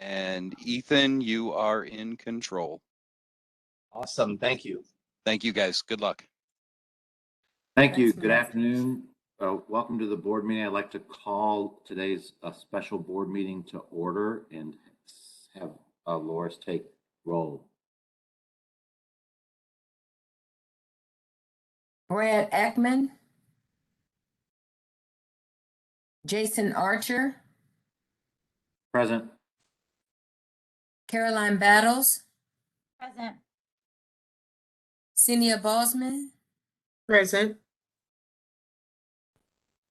And Ethan, you are in control. Awesome. Thank you. Thank you, guys. Good luck. Thank you. Thanks, Good man. afternoon. Welcome to the board meeting. I'd like to call today's special board meeting to order and have Loris take roll. Brad Ackman, Jason Archer, Present. Caroline Battles, Present. Senia Bosman, Present.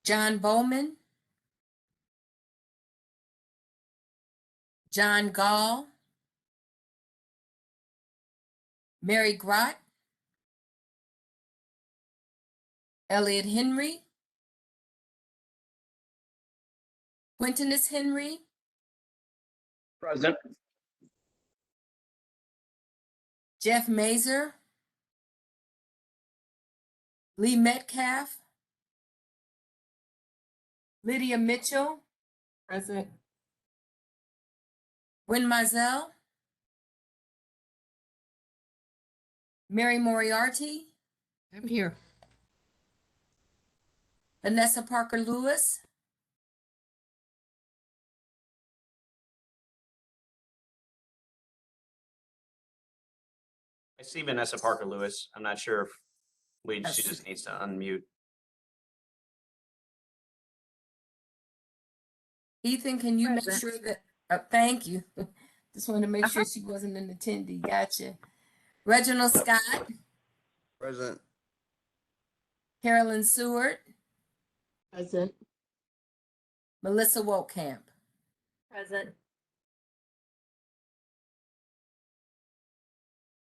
John Bowman, John Gall, Mary Grott, Elliot Henry, Quintinus Henry, Present. Jeff Mazer, Lee Metcalf, Lydia Mitchell, Present. Wynn Mizell, Mary Moriarty, I'm here. Vanessa Parker Lewis, I see Vanessa Parker Lewis. I'm not sure if she just needs to unmute. Ethan, can you make Present. sure that, thank you. Just wanted to make sure she wasn't an attendee. Gotcha. Reginald Scott, Present. Carolyn Seward, Present. Melissa Wokamp. Present.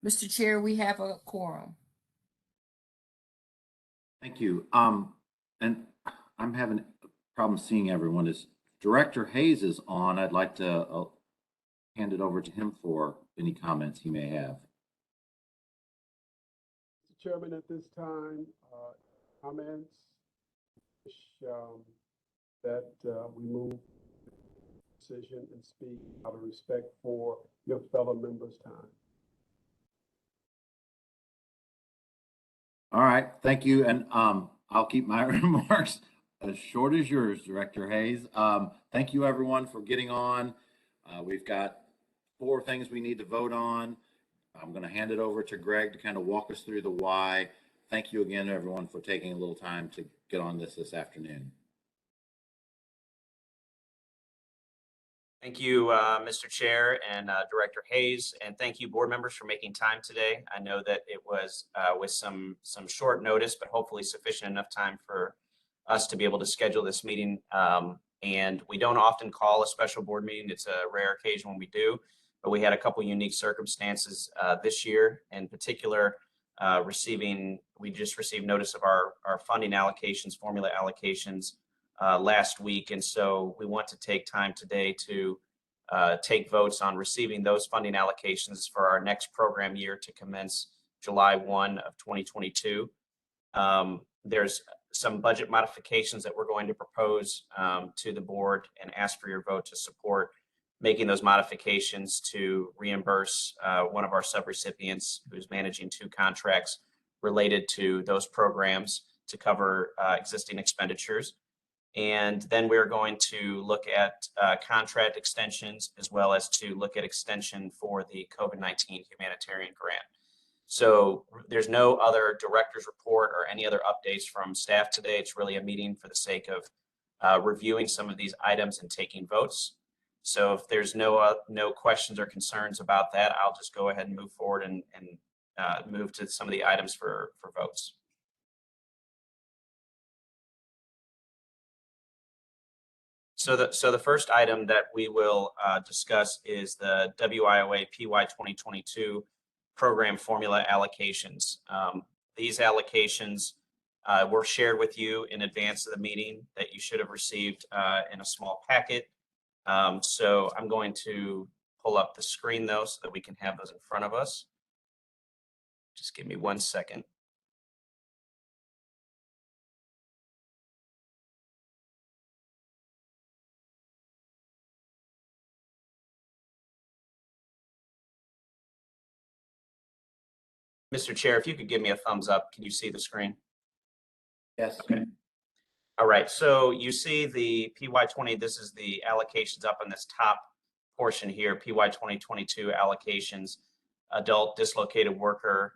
Mr. Chair, we have a quorum. Thank you. And I'm having a problem seeing everyone. Is Director Hayes is on. I'd like to hand it over to him for any comments he may have. Mr. Chairman, at this time, comments that we move decision and speak out of respect for your fellow members' time. All right, thank you. And I'll keep my remarks as short as yours, Director Hayes. Thank you, everyone, for getting on. We've got 4 things we need to vote on. I'm going to hand it over to Greg to kind of walk us through the why. Thank you again, everyone, for taking a little time to get on this afternoon. Thank you, Mr. Chair and Director Hayes, and thank you, board members, for making time today. I know that it was with some short notice, but hopefully sufficient enough time for us to be able to schedule this meeting. And we don't often call a special board meeting. It's a rare occasion when we do, but we had a couple unique circumstances this year. In particular, we just received notice of our funding allocations, formula allocations, last week. And so we want to take time today to take votes on receiving those funding allocations for our next program year to commence July 1 of 2022. There's some budget modifications that we're going to propose to the board and ask for your vote to support making those modifications to reimburse one of our subrecipients who's managing 2 contracts related to those programs to cover existing expenditures. And then we're going to look at contract extensions, as well as to look at extension for the COVID-19 humanitarian grant. So there's no other director's report or any other updates from staff today. It's really a meeting for the sake of reviewing some of these items and taking votes. So if there's no questions or concerns about that, I'll just go ahead and move forward and move to some of the items for votes. So the first item that we will discuss is the Wioa PY 2022 program formula allocations. These allocations were shared with you in advance of the meeting that you should have received in a small packet. So I'm going to pull up the screen though so that we can have those in front of us. Just give me 1 second. Mr. Chair, if you could give me a thumbs up, can you see the screen? Yes. Okay. All right, so you see the PY20, this is the allocations up in this top portion here, PY 2022 allocations, adult, dislocated worker,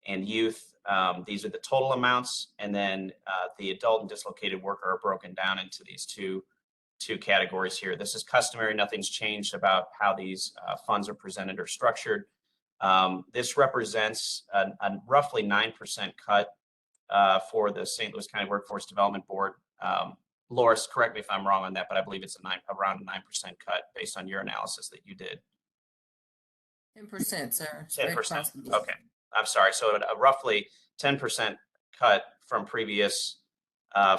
and youth. These are the total amounts, and then the adult and dislocated worker are broken down into these two categories here. This is customary, nothing's changed about how these funds are presented or structured. This represents a roughly 9% cut for the St. Louis County Workforce Development Board. Loris, correct me if I'm wrong on that, but I believe it's around a 9% cut based on your analysis that you did. 10%, sir. Straight 10%. across the board. Okay, I'm sorry. So a roughly 10% cut from previous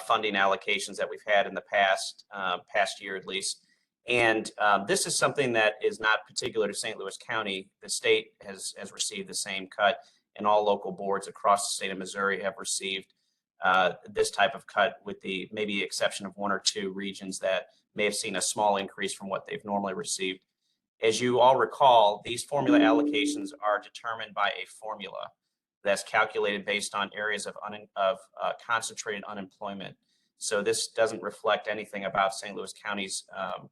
funding allocations that we've had in the past year at least. And this is something that is not particular to St. Louis County. The state has received the same cut, and all local boards across the state of Missouri have received this type of cut, with the maybe exception of one or two regions that may have seen a small increase from what they've normally received. As you all recall, these formula allocations are determined by a formula that's calculated based on areas of concentrated unemployment. So this doesn't reflect anything about St. Louis County's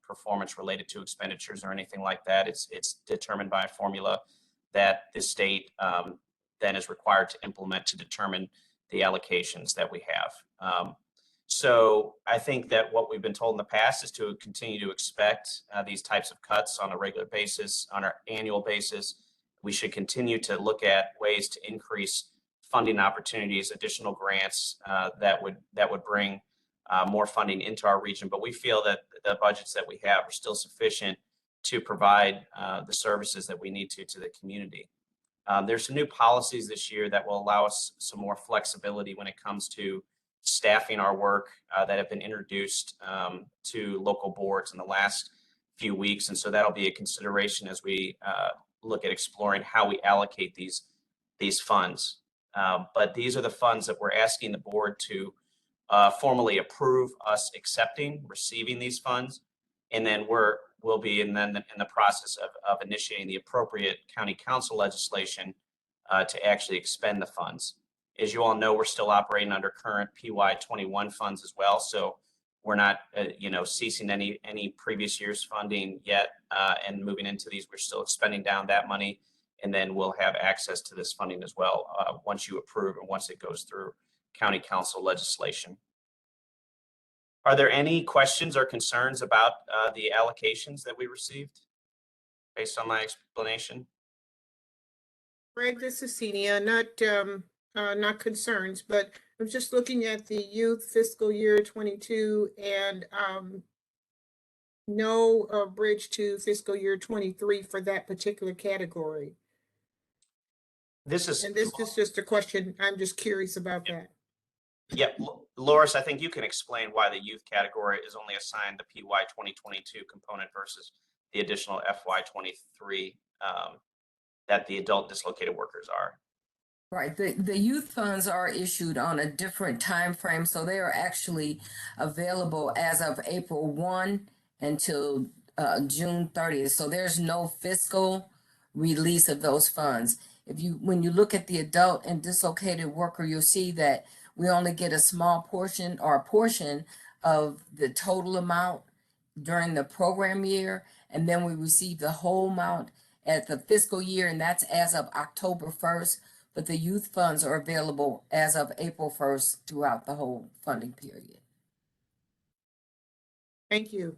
performance related to expenditures or anything like that. It's determined by a formula that the state then is required to implement to determine the allocations that we have. So I think that what we've been told in the past is to continue to expect these types of cuts on a regular basis, on our annual basis. We should continue to look at ways to increase funding opportunities, additional grants that would bring more funding into our region. But we feel that the budgets that we have are still sufficient to provide the services that we need to the community. There's some new policies this year that will allow us some more flexibility when it comes to staffing our work that have been introduced to local boards in the last few weeks. And so that'll be a consideration as we look at exploring how we allocate these funds. But these are the funds that we're asking the board to formally approve us receiving these funds. And then we'll be in the process of initiating the appropriate county council legislation to actually expend the funds. As you all know, we're still operating under current PY21 funds as well. So we're not, ceasing any previous year's funding yet, and moving into these. We're still expending down that money, and then we'll have access to this funding as well once you approve and once it goes through county council legislation. Are there any questions or concerns about the allocations that we received based on my explanation? Greg, this is Celia, not concerns, but I'm just looking at the youth fiscal year 22 and no bridge to fiscal year 23 for that particular category. This is just a question. I'm just curious about that. Yeah, Loris, I think you can explain why the youth category is only assigned the PY 2022 component versus the additional FY 23 that the adult dislocated workers are. Right. The youth funds are issued on a different time frame, so they are actually available as of April 1 until June 30th. So there's no fiscal release of those funds. When you look at the adult and dislocated worker, you'll see that we only get a small portion or a portion of the total amount during the program year, and then we receive the whole amount at the fiscal year, and that's as of October 1st. But the youth funds are available as of April 1st throughout the whole funding period. Thank you.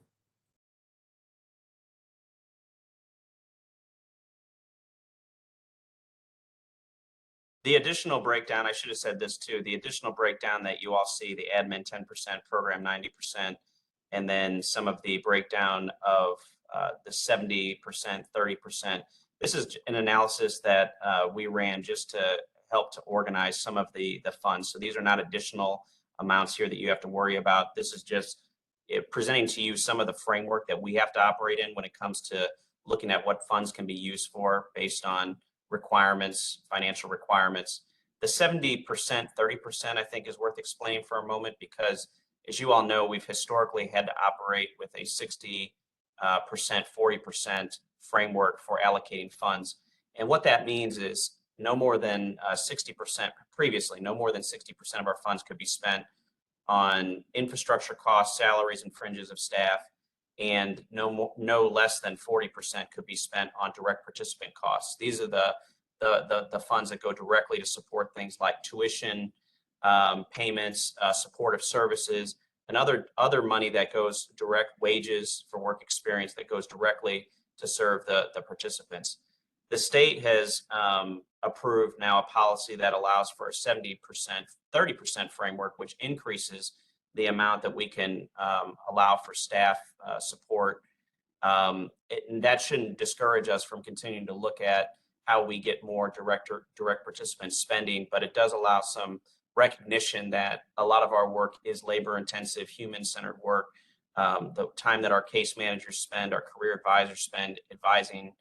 The additional breakdown, I should have said this too, the additional breakdown that you all see, the admin 10%, program 90%, and then some of the breakdown of the 70%, 30%. This is an analysis that we ran just to help to organize some of the funds. So these are not additional amounts here that you have to worry about. This is just presenting to you some of the framework that we have to operate in when it comes to looking at what funds can be used for based on requirements, financial requirements. The 70%, 30%, I think is worth explaining for a moment, because as you all know, we've historically had to operate with a 60%, 40% framework for allocating funds. And what that means is no more than 60% previously, no more than 60% of our funds could be spent on infrastructure costs, salaries, and fringes of staff, and no less than 40% could be spent on direct participant costs. These are the funds that go directly to support things like tuition, payments, supportive services, and other money that goes direct wages for work experience that goes directly to serve the participants. The state has approved now a policy that allows for a 70%, 30% framework, which increases the amount that we can allow for staff support. And that shouldn't discourage us from continuing to look at how we get more direct participant spending, but it does allow some recognition that a lot of our work is labor intensive, human-centered work. The time that our case managers spend, our career advisors spend advising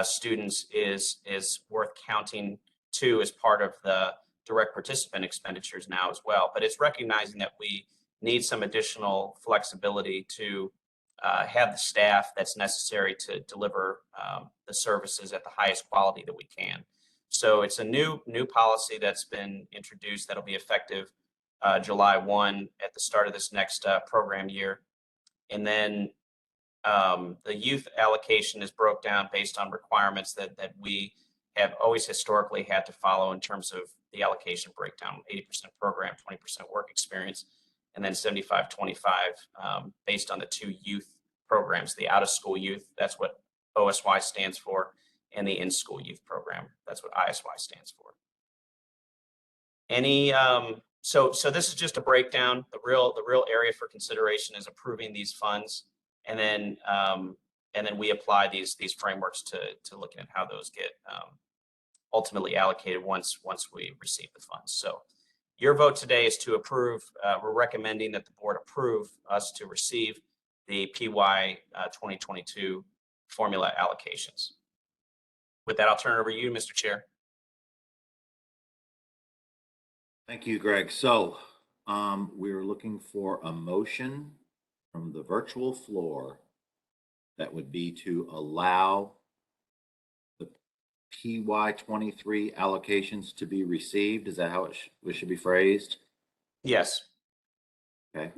students is worth counting too as part of the direct participant expenditures now as well. But it's recognizing that we need some additional flexibility to have the staff that's necessary to deliver the services at the highest quality that we can. So it's a new policy that's been introduced that'll be effective July 1 at the start of this next program year. And then the youth allocation is broke down based on requirements that we have always historically had to follow in terms of the allocation breakdown: 80% program, 20% work experience, and then 75-25 based on the two youth programs, the out-of-school youth, that's what OSY stands for, and the in-school youth program, that's what ISY stands for. So this is just a breakdown. The real area for consideration is approving these funds, and then we apply these frameworks to looking at how those get ultimately allocated once we receive the funds. So your vote today is to approve. We're recommending that the board approve us to receive the PY 2022 formula allocations. With that, I'll turn it over to you, Mr. Chair. Thank you, Greg. So we're looking for a motion from the virtual floor that would be to allow the PY 23 allocations to be received. Is that how it should be phrased? Yes. Okay.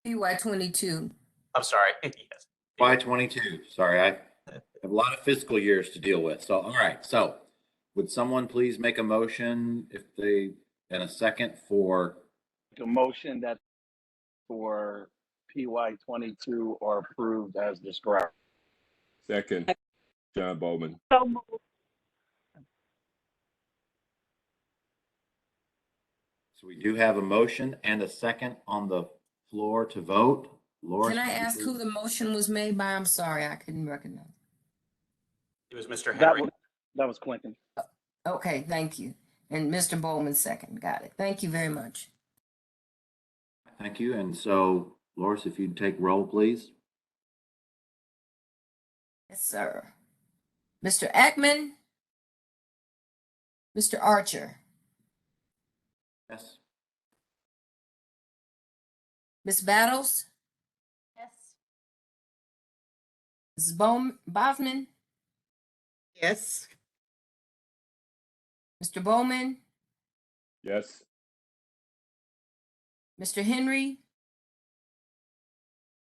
PY 22. I'm sorry. Yes. PY 22. Sorry, I have a lot of fiscal years to deal with. So, all right. So would someone please make a motion in a second for a motion that for PY 22 are approved as described. Second, John Bowman. So moved. So we do have a motion and a second on the floor to vote. Laura, Can I ask who the motion was made by? I'm sorry, I couldn't recognize. It was Mr. Henry. That was Clinton. Okay, thank you. And Mr. Bowman second. Got it. Thank you very much. Thank you. And so, Loris, if you'd take roll, please. Yes, sir. Mr. Ackman. Mr. Archer. Yes. Ms. Battles. Yes. Mrs. Bosman. Yes. Mr. Bowman. Yes. Mr. Henry.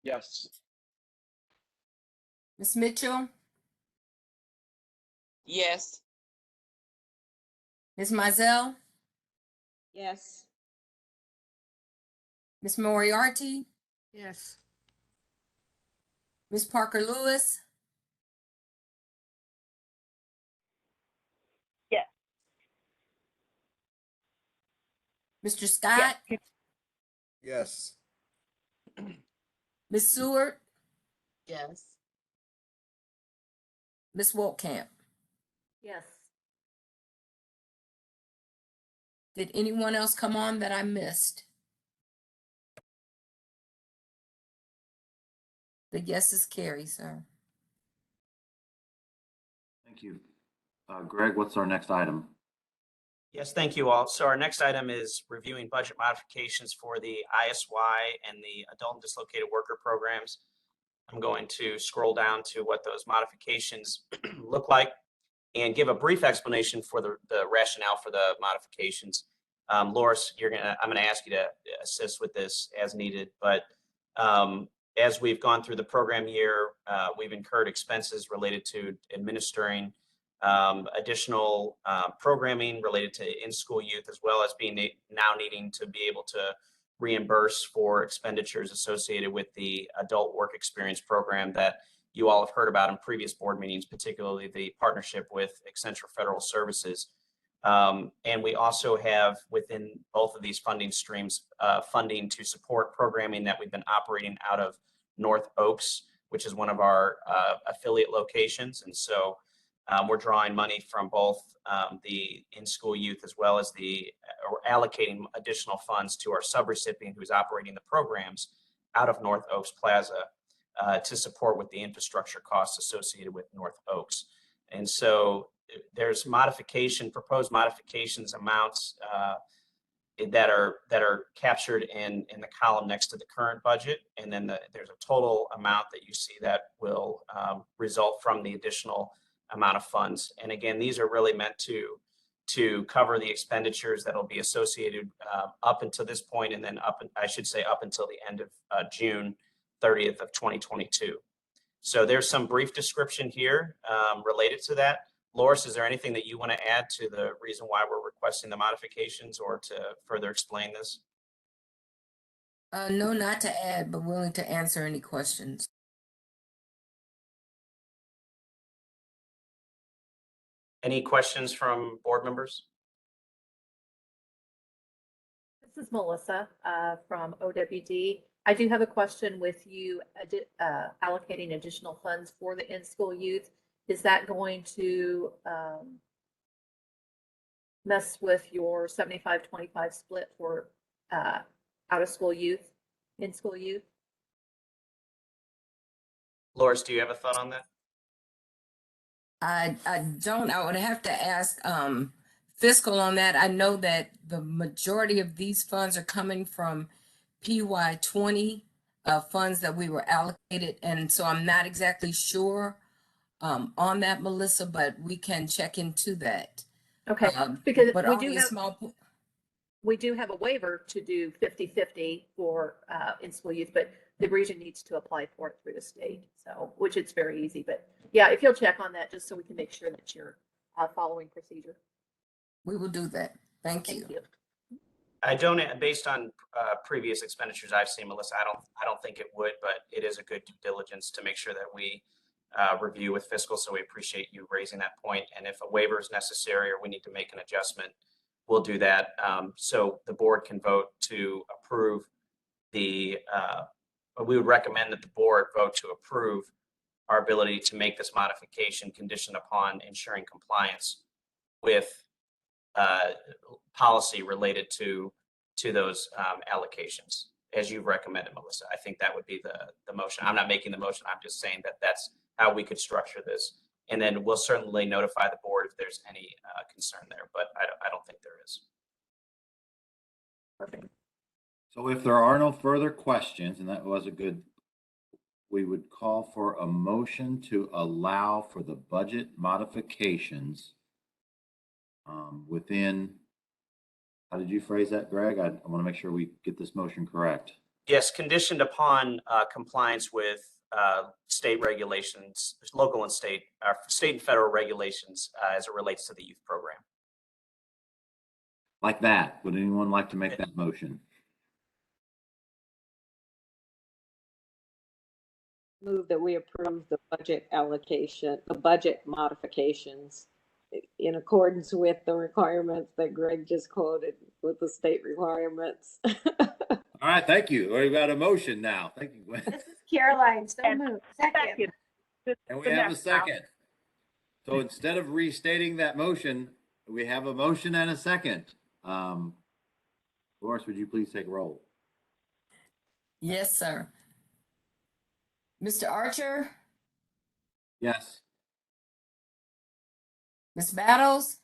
Yes. Ms. Mitchell. Yes. Ms. Mizell. Yes. Ms. Moriarty. Yes. Ms. Parker Lewis. Yes. Mr. Scott. Yes. Ms. Seward. Yes. Ms. Wolkamp. Yes. Did anyone else come on that I missed? The yeses carry, sir. Thank you. Greg, what's our next item? Yes, thank you all. So our next item is reviewing budget modifications for the ISY and the adult and dislocated worker programs. I'm going to scroll down to what those modifications look like. and give a brief explanation for the rationale for the modifications. Loris, I'm gonna ask you to assist with this as needed, but as we've gone through the program year, we've incurred expenses related to administering additional programming related to in-school youth, as well as now needing to be able to reimburse for expenditures associated with the adult work experience program that you all have heard about in previous board meetings, particularly the partnership with Accenture Federal Services. And we also have within both of these funding streams, funding to support programming that we've been operating out of North Oaks, which is one of our affiliate locations. And so we're drawing money from both the in-school youth as well as or allocating additional funds to our subrecipient who's operating the programs out of North Oaks Plaza to support with the infrastructure costs associated with North Oaks. And so there's proposed modifications amounts that are captured in the column next to the current budget. And then there's a total amount that you see that will result from the additional amount of funds. And again, these are really meant to cover the expenditures that will be associated up until this point, and then up until the end of June 30th of 2022. So there's some brief description here related to that. Loris, is there anything that you want to add to the reason why we're requesting the modifications, or to further explain this? No, not to add, but willing to answer any questions. Any questions from board members? This is Melissa from OWD. I do have a question with you allocating additional funds for the in-school youth. Is that going to mess with your 75-25 split for out-of-school youth, in-school youth? Loris, do you have a thought on that? I don't. I would have to ask fiscal on that. I know that the majority of these funds are coming from PY20 funds that we were allocated, and so I'm not exactly sure on that, Melissa, but we can check into that. Okay, because but we do have a waiver to do 50-50 for in-school youth, but the region needs to apply for it through the state, so which it's very easy. But yeah, if you'll check on that, just so we can make sure that you're following procedure. We will do that. Thank you. I don't, based on previous expenditures I've seen, Melissa, I don't think it would, but it is a good due diligence to make sure that we review with fiscal. So we appreciate you raising that point. And if a waiver is necessary or we need to make an adjustment, we'll do that. So the board can vote to approve we would recommend that the board vote to approve our ability to make this modification conditioned upon ensuring compliance with policy related to those allocations, as you've recommended, Melissa. I think that would be the motion. I'm not making the motion. I'm just saying that that's how we could structure this. And then we'll certainly notify the board if there's any concern there, but I don't think there is. Perfect. So if there are no further questions, and that was we would call for a motion to allow for the budget modifications within, how did you phrase that, Greg? I want to make sure we get this motion correct. Yes, conditioned upon compliance with state regulations, local and state and federal regulations as it relates to the youth program. Like that. Would anyone like to make that motion? Move that we approve the budget allocation, the budget modifications in accordance with the requirements that Greg just quoted with the state requirements. All right, thank you. We've got a motion now. Thank you, Gwen. This is Caroline, so moved. Second. And we have a second. So instead of restating that motion, we have a motion and a second. Loris, would you please take roll? Yes, sir. Mr. Archer? Yes. Ms. Battles?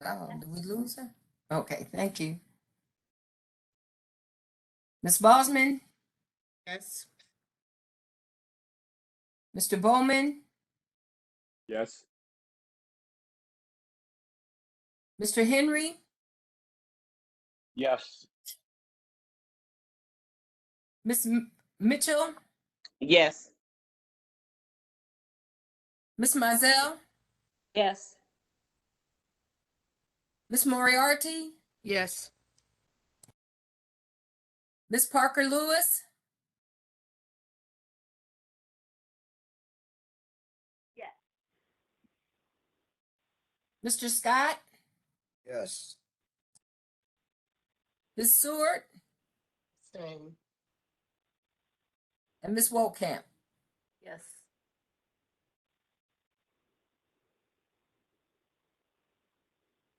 Oh, did we lose her? Okay, thank you. Ms. Bosman? Yes. Mr. Bowman, Yes. Mr. Henry, Yes. Ms. Mitchell, Yes. Ms. Mizell, Yes. Ms. Moriarty, Yes. Ms. Parker Lewis, Yes. Mr. Scott, Yes. Ms. Seward, Same. and Ms. Wolkamp. Yes.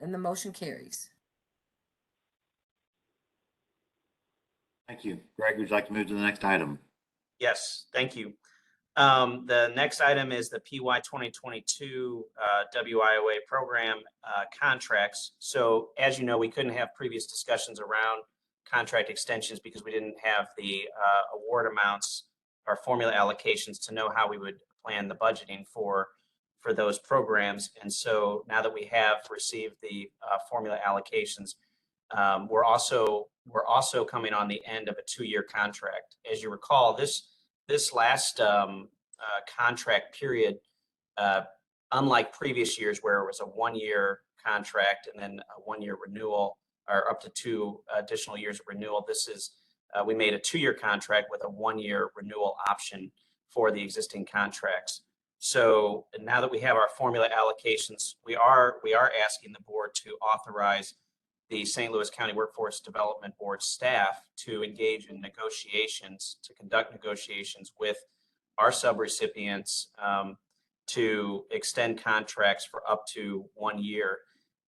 And the motion carries. Thank you. Greg, would you like to move to the next item? Yes, thank you. The next item is the PY 2022 WIOA program contracts. So as you know, we couldn't have previous discussions around contract extensions because we didn't have the award amounts or formula allocations to know how we would plan the budgeting for those programs. And so now that we have received the formula allocations, we're also coming on the end of a 2-year contract. As you recall, this last contract period, unlike previous years where it was a 1-year contract and then a 1-year renewal or up to 2 additional years of renewal, this is we made a 2-year contract with a 1-year renewal option for the existing contracts. So now that we have our formula allocations, we are asking the board to authorize the St. Louis County Workforce Development Board staff to engage in negotiations, to conduct negotiations with our subrecipients to extend contracts for up to 1 year.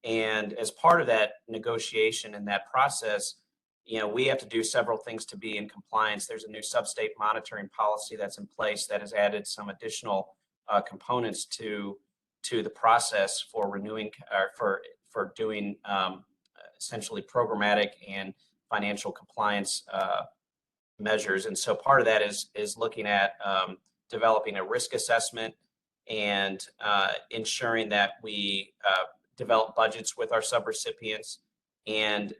And as part of that negotiation and that process, we have to do several things to be in compliance. There's a new substate monitoring policy that's in place that has added some additional components to the process for renewing or for doing essentially programmatic and financial compliance measures. And so part of that is looking at developing a risk assessment and ensuring that we develop budgets with our subrecipients and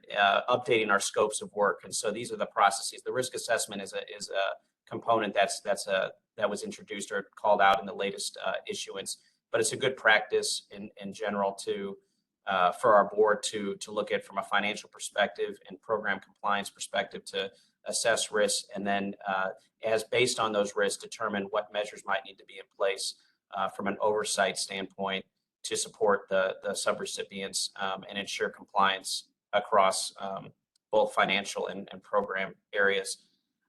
updating our scopes of work. And so these are the processes. The risk assessment is a component that was introduced or called out in the latest issuance, but it's a good practice in general for our board to look at from a financial perspective and program compliance perspective to assess risks, and then as based on those risks, determine what measures might need to be in place from an oversight standpoint to support the subrecipients and ensure compliance across both financial and program areas.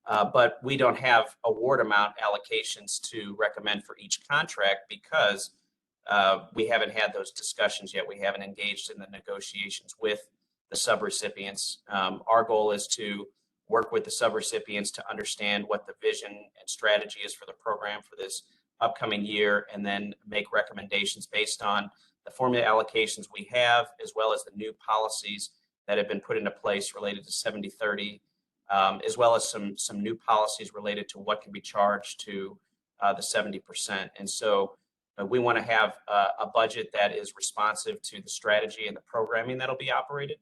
But we don't have award amount allocations to recommend for each contract because we haven't had those discussions yet. We haven't engaged in the negotiations with the subrecipients. Our goal is to work with the subrecipients to understand what the vision and strategy is for the program for this upcoming year, and then make recommendations based on the formula allocations we have, as well as the new policies that have been put into place related to 70/30, as well as some new policies related to what can be charged to the 70%. And so we want to have a budget that is responsive to the strategy and the programming that'll be operated.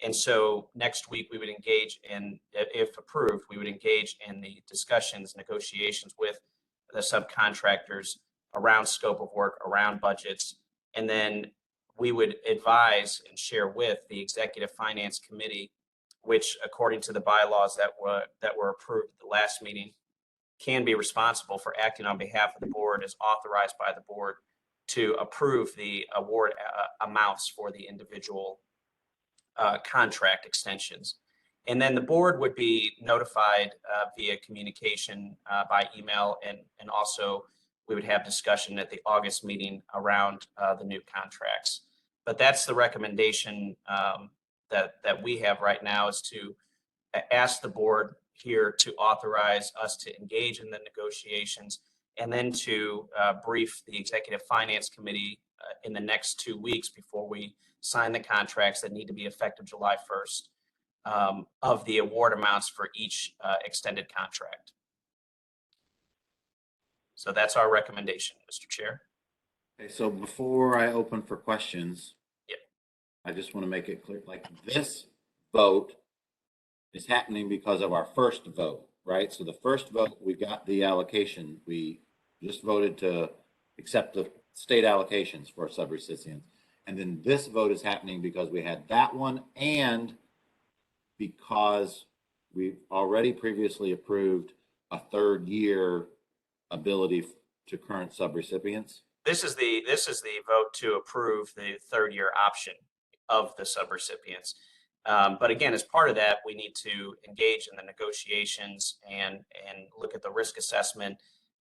And so next week we would engage in, if approved, we would engage in the discussions, negotiations with the subcontractors around scope of work, around budgets. And then we would advise and share with the Executive Finance Committee, which according to the bylaws that were approved at the last meeting, can be responsible for acting on behalf of the board, is authorized by the board to approve the award amounts for the individual contract extensions. And then the board would be notified via communication by email, and also we would have discussion at the August meeting around the new contracts. But that's the recommendation that we have right now, is to ask the board here to authorize us to engage in the negotiations, and then to brief the Executive Finance Committee in the next 2 weeks before we sign the contracts that need to be effective July 1st of the award amounts for each extended contract. So that's our recommendation, Mr. Chair. Okay, so before I open for questions, Yep. I just want to make it clear, like this vote is happening because of our first vote, right? So the first vote, we got the allocation. We just voted to accept the state allocations for subrecipients. And then this vote is happening because we had that one and because we've already previously approved a third year ability to current subrecipients. This is the vote to approve the third year option of the subrecipients. But again, as part of that, we need to engage in the negotiations and look at the risk assessment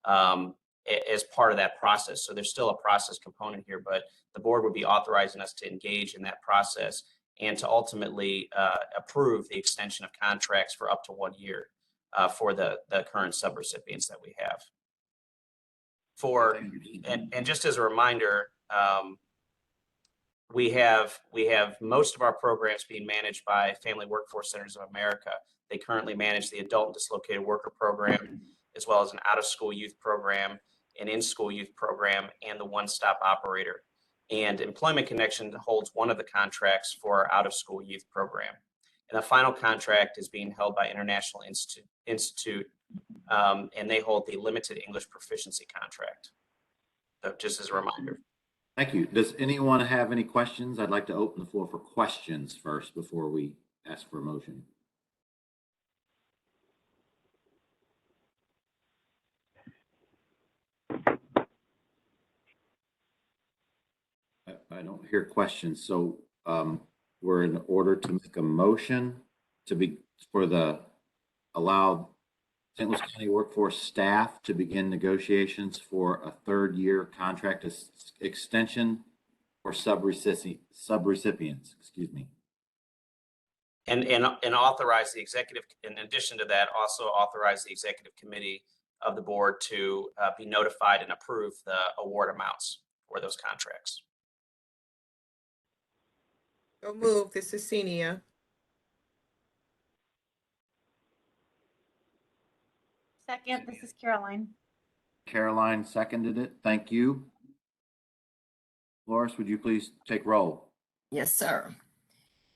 as part of that process. So there's still a process component here, but the board would be authorizing us to engage in that process and to ultimately approve the extension of contracts for up to 1 year for the current subrecipients that we have. And just as a reminder, we have most of our programs being managed by Family Workforce Centers of America. They currently manage the Adult and Dislocated Worker Program, as well as an out-of-school youth program, an in-school youth program, and the One-Stop Operator. And Employment Connection holds one of the contracts for our out-of-school youth program. And the final contract is being held by International Institute, and they hold the Limited English Proficiency contract. So just as a reminder. Thank you. Does anyone have any questions? I'd like to open the floor for questions first before we ask for a motion. I don't hear questions. So we're in order to make a motion to allow St. Louis County workforce staff to begin negotiations for a third year contract extension for subrecipients, excuse me. And authorize the executive, in addition to that, also authorize the executive committee of the board to be notified and approve the award amounts for those contracts. So move. This is Senia. Second, this is Caroline. Caroline seconded it. Thank you. Loris, would you please take roll? Yes, sir.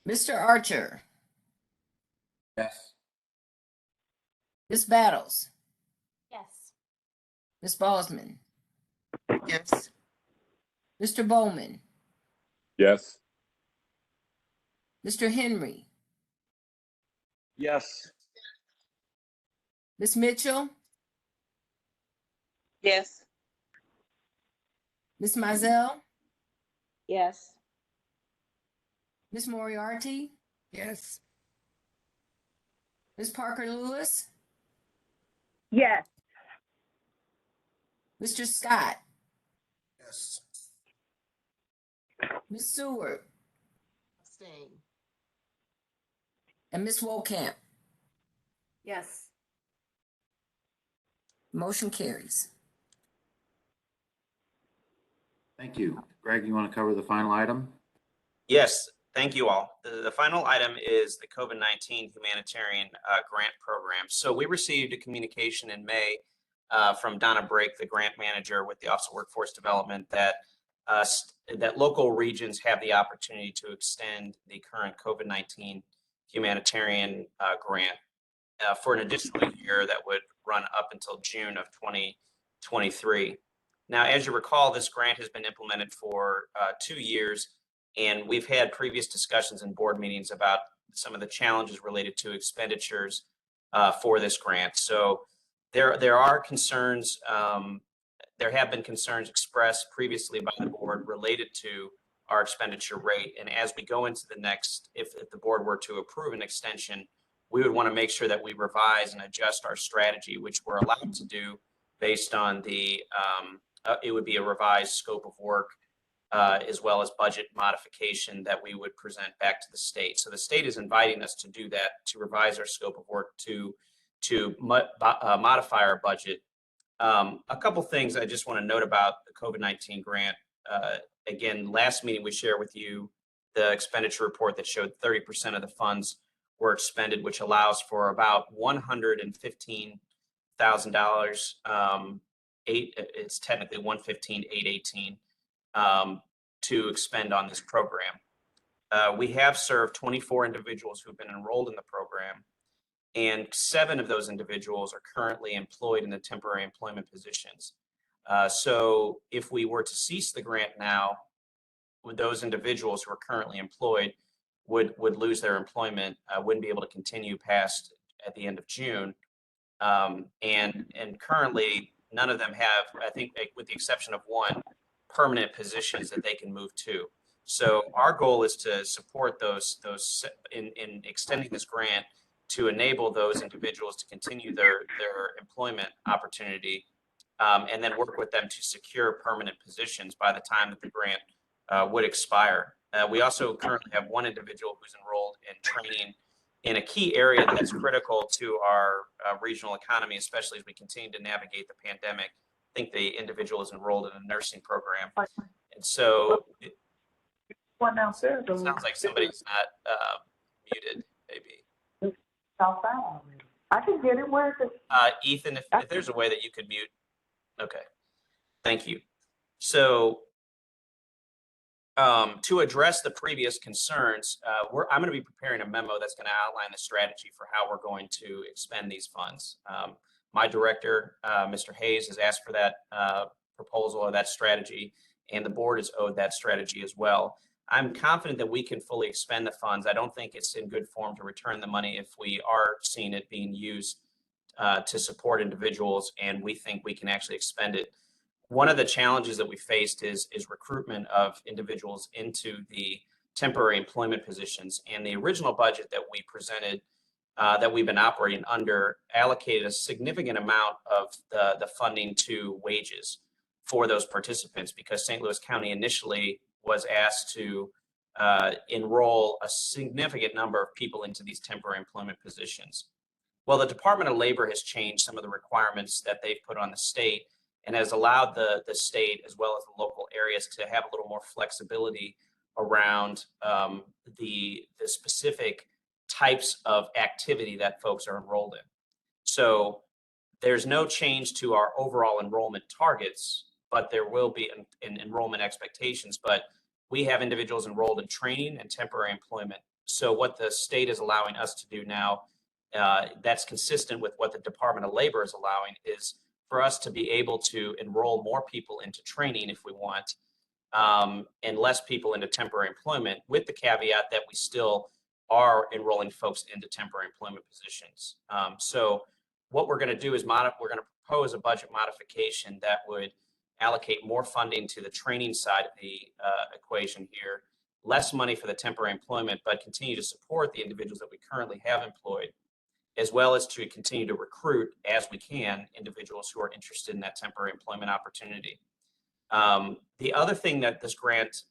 Mr. Archer, Yes. Ms. Battles, Yes. Ms. Bosman, Yes. Mr. Bowman, Yes. Mr. Henry, Yes. Ms. Mitchell, Yes. Ms. Mizell, Yes. Ms. Moriarty, Yes. Ms. Parker Lewis, Yes. Mr. Scott, Yes. Ms. Seward, Abstain. and Ms. Wolkamp. Yes. Motion carries. Thank you. Greg, you want to cover the final item? Yes, thank you all. The final item is the COVID-19 Humanitarian Grant Program. So we received a communication in May from Donna Brake, the grant manager with the Office of Workforce Development, that local regions have the opportunity to extend the current COVID-19 humanitarian grant for an additional year that would run up until June of 2023. Now, as you recall, this grant has been implemented for 2 years, and we've had previous discussions in board meetings about some of the challenges related to expenditures for this grant. So there are concerns. There have been concerns expressed previously by the board related to our expenditure rate. And as we go into the next, if the board were to approve an extension, we would want to make sure that we revise and adjust our strategy, which we're allowed to do based on the, it would be a revised scope of work as well as budget modification that we would present back to the state. So the state is inviting us to do that, to revise our scope of work, to modify our budget. A couple things I just want to note about the COVID-19 grant. Again, last meeting we shared with you the expenditure report that showed 30% of the funds were expended, which allows for about $115,000 it's technically 115,818 to expend on this program. We have served 24 individuals who've been enrolled in the program, and 7 of those individuals are currently employed in the temporary employment positions. So if we were to cease the grant now, with those individuals who are currently employed would lose their employment, wouldn't be able to continue past at the end of June. And currently none of them have, I think with the exception of one, permanent positions that they can move to. So our goal is to support those in extending this grant to enable those individuals to continue their employment opportunity, and then work with them to secure permanent positions by the time that the grant would expire. We also currently have one individual who's enrolled in training in a key area that's critical to our regional economy, especially as we continue to navigate the pandemic. I think the individual is enrolled in a nursing program. And so it sounds like somebody's not muted, maybe. I can get it. Where is it? Ethan, if there's a way that you could mute. Okay, thank you. So to address the previous concerns, I'm going to be preparing a memo that's going to outline the strategy for how we're going to expend these funds. My director, Mr. Hayes, has asked for that proposal or that strategy, and the board is owed that strategy as well. I'm confident that we can fully expend the funds. I don't think it's in good form to return the money if we are seeing it being used to support individuals, and we think we can actually expend it. One of the challenges that we faced is recruitment of individuals into the temporary employment positions. And the original budget that we presented, that we've been operating under, allocated a significant amount of the funding to wages for those participants, because St. Louis County initially was asked to enroll a significant number of people into these temporary employment positions. Well, the Department of Labor has changed some of the requirements that they've put on the state, and has allowed the state as well as the local areas to have a little more flexibility around the specific types of activity that folks are enrolled in. So there's no change to our overall enrollment targets, but there will be in enrollment expectations. But we have individuals enrolled in training and temporary employment. So what the state is allowing us to do now, that's consistent with what the Department of Labor is allowing, is for us to be able to enroll more people into training if we want, and less people into temporary employment, with the caveat that we still are enrolling folks into temporary employment positions. So what we're going to do is we're going to propose a budget modification that would allocate more funding to the training side of the equation here, less money for the temporary employment, but continue to support the individuals that we currently have employed, as well as to continue to recruit as we can individuals who are interested in that temporary employment opportunity. The other thing that this grant,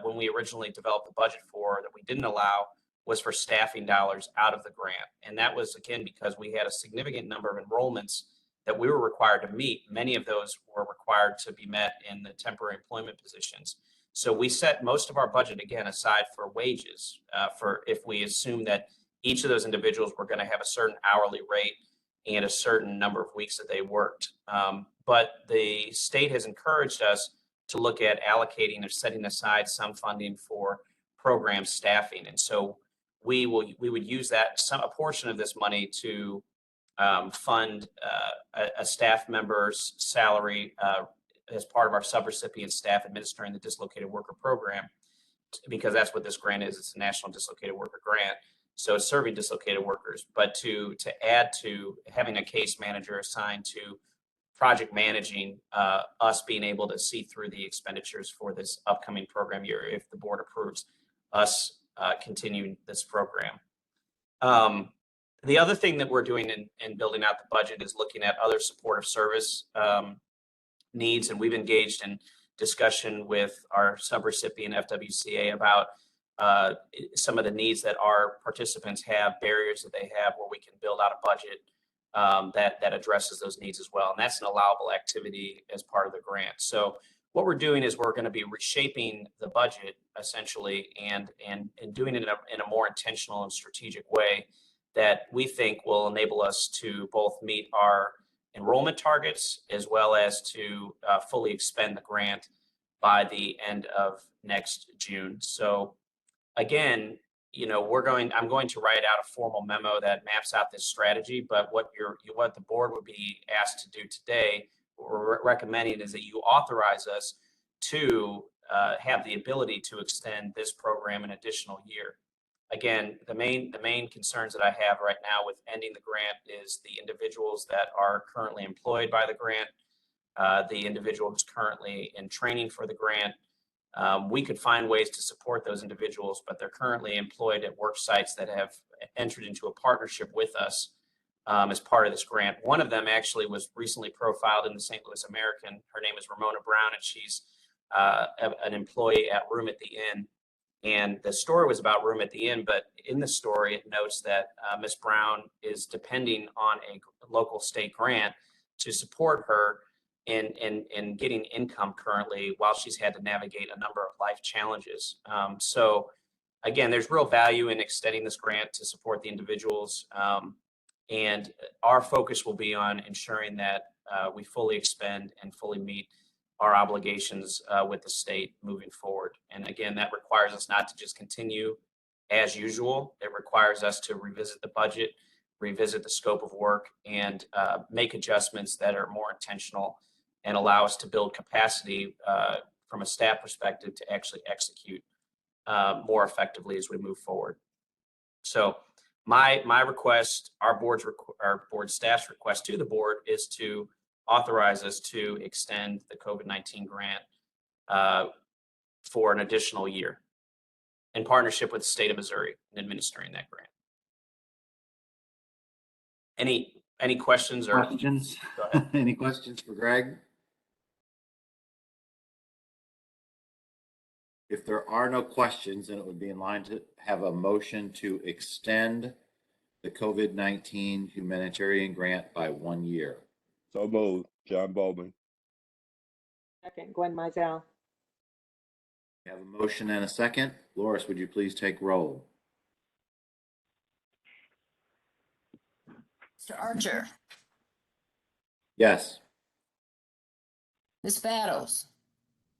when we originally developed the budget for, that we didn't allow, was for staffing dollars out of the grant. And that was, again, because we had a significant number of enrollments that we were required to meet. Many of those were required to be met in the temporary employment positions. So we set most of our budget, again, aside for wages, for if we assume that each of those individuals were going to have a certain hourly rate and a certain number of weeks that they worked. But the state has encouraged us to look at allocating or setting aside some funding for program staffing. And so we would use a portion of this money to fund a staff member's salary as part of our subrecipient staff administering the dislocated worker program, because that's what this grant is. It's a national dislocated worker grant. So it's serving dislocated workers, but to add to having a case manager assigned to project managing us being able to see through the expenditures for this upcoming program year, if the board approves us continuing this program. The other thing that we're doing in building out the budget is looking at other supportive service needs, and we've engaged in discussion with our subrecipient FWCA about some of the needs that our participants have, barriers that they have, where we can build out a budget that addresses those needs as well. And that's an allowable activity as part of the grant. So what we're doing is we're going to be reshaping the budget essentially, and doing it in a more intentional and strategic way that we think will enable us to both meet our enrollment targets, as well as to fully expend the grant by the end of next June. So again, I'm going to write out a formal memo that maps out this strategy, but what the board would be asked to do today, or we're recommending, is that you authorize us to have the ability to extend this program an additional year. Again, the main concerns that I have right now with ending the grant is the individuals that are currently employed by the grant, the individual who's currently in training for the grant. We could find ways to support those individuals, but they're currently employed at work sites that have entered into a partnership with us as part of this grant. One of them actually was recently profiled in the St. Louis American. Her name is Ramona Brown, and she's an employee at Room at the Inn. And the story was about Room at the Inn, but in the story, it notes that Ms. Brown is depending on a local state grant to support her in getting income currently while she's had to navigate a number of life challenges. So again, there's real value in extending this grant to support the individuals. And our focus will be on ensuring that we fully expend and fully meet our obligations with the state moving forward. And again, that requires us not to just continue as usual. It requires us to revisit the budget, revisit the scope of work, and make adjustments that are more intentional and allow us to build capacity from a staff perspective to actually execute more effectively as we move forward. So my request, our board staff's request to the board, is to authorize us to extend the COVID-19 grant for an additional year in partnership with the state of Missouri in administering that grant. Any questions or Questions? Go ahead. Any questions for Greg? If there are no questions, then it would be in line to have a motion to extend the COVID-19 humanitarian grant by 1 year. So moved. John Bowman. Second, Gwen Mizell. We have a motion and a second. Loris, would you please take roll? Mr. Archer, Yes. Ms. Battles,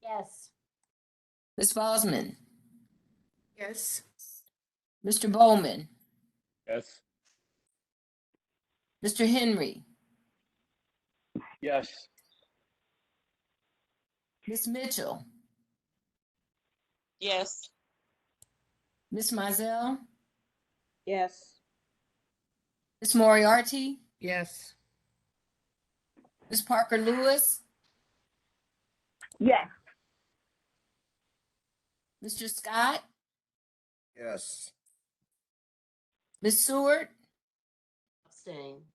Yes. Ms. Bosman, Yes. Mr. Bowman, Yes. Mr. Henry, Yes. Ms. Mitchell, Yes. Ms. Mizell, Yes. Ms. Moriarty, Yes. Ms. Parker Lewis, Yes. Mr. Scott, Yes. Ms. Seward, Abstain.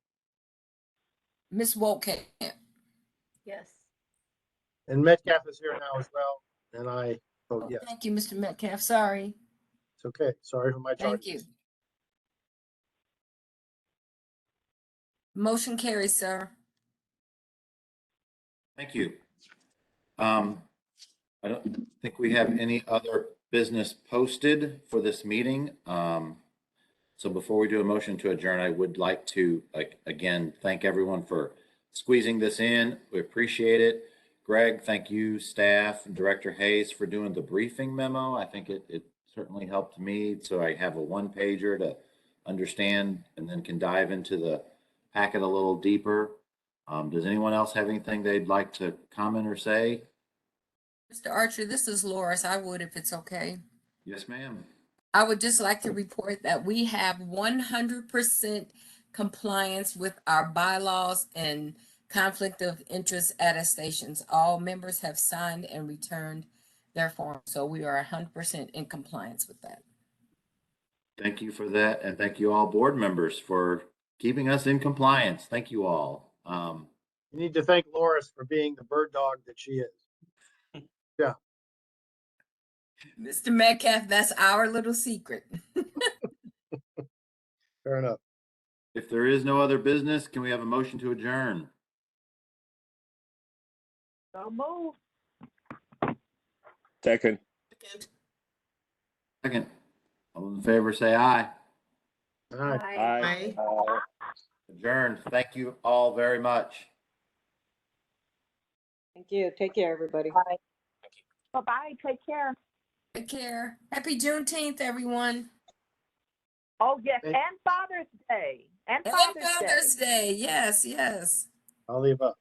Ms. Wolkamp. Yes. And Metcalf is here now as well, and I vote yes. Thank you, Mr. Metcalf. Sorry. It's okay. Sorry for my Thank charges. you. Motion carries, sir. Thank you. I don't think we have any other business posted for this meeting. So before we do a motion to adjourn, I would like to, again, thank everyone for squeezing this in. We appreciate it. Greg, thank you, staff, and Director Hayes for doing the briefing memo. I think it certainly helped me, so I have a one-pager to understand and then can dive into the packet a little deeper. Does anyone else have anything they'd like to comment or say? Mr. Archer, this is Loris. I would, if it's okay. Yes, ma'am. I would just like to report that we have 100% compliance with our bylaws and conflict of interest attestations. All members have signed and returned their form, so we are 100% in compliance with that. Thank you for that, and thank you all board members for keeping us in compliance. Thank you all. You need to thank Loris for being the bird dog that she is. Yeah. Mr. Metcalf, that's our little secret. Fair enough. If there is no other business, can we have a motion to adjourn? So move. Second. Second. Second. All in favor, say aye. All right. Aye. Aye. Adjourned. Thank you all very much. Thank you. Take care, everybody. Bye. Bye-bye. Take care. Take care. Happy Juneteenth, everyone. Oh, yes, Thank- and Father's Day. And And Father's Day. Father's Day. Yes, yes. I'll leave up.